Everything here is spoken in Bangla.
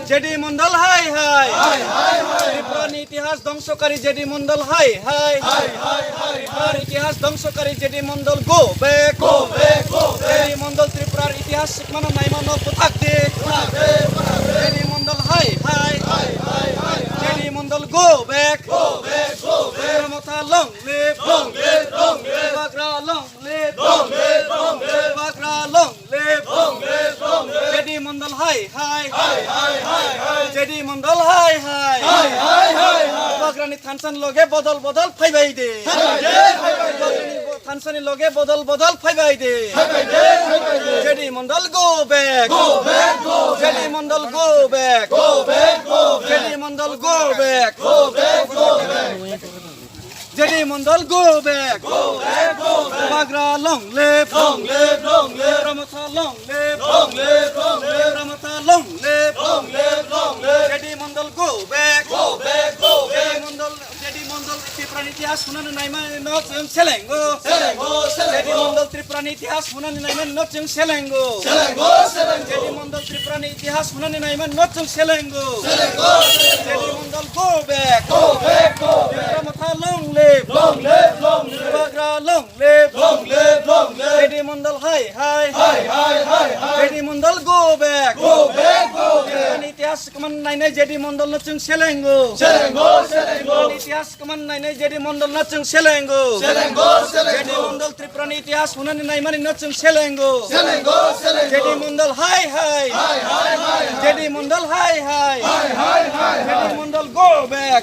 জেডি মন্ডল হাই হাই ত্রিপুরার ইতিহাস ধ্বংসকারী জেডি মন্ডল হাই হাই ত্রিপুরার ইতিহাস ধ্বংসকারী J D Mondal go back J D Mondal ত্রিপুরার ইতিহাস শিখমানো নাইমানো থাকতে জেডি মন্ডল হাই হাই জেডি মন্ডল গো ব্যাক মথা long live Bagra long live Bagra long live J D Mondal হাই হাই জেডি মন্ডল হাই হাই বাগরানি থানসান লগে বদল বদল ফাইবাই দে থানসানি লগে বদল বদল ফাইবাই দে J D Mondal go back J D Mondal go back J D Mondal go back J D Mondal go back Bagra long live Ramtha long live Ramtha long live J D Mondal go back J D Mondal ত্রিপুরার ইতিহাস শুনানো নাইমা নচং সেলেঙ্গো জেডি মন্ডল ত্রিপুরার ইতিহাস শুনানো নাইমা নচং সেলেঙ্গো জেডি মন্ডল ত্রিপুরার ইতিহাস শুনানো নাইমা নচং সেলেঙ্গো J D Mondal go back Ramtha long live Bagra long live J D Mondal হাই হাই জেডি মন্ডল গো ব্যাক ইতিহাস কমান নাইনে জেডি মন্ডল নচং সেলেঙ্গো ইতিহাস কমান নাইনে জেডি মন্ডল নচং সেলেঙ্গো জেডি মন্ডল ত্রিপুরার ইতিহাস শুনানি নাইমানি নচং সেলেঙ্গো জেডি মন্ডল হাই হাই জেডি মন্ডল হাই হাই জেডি মন্ডল গো ব্যাক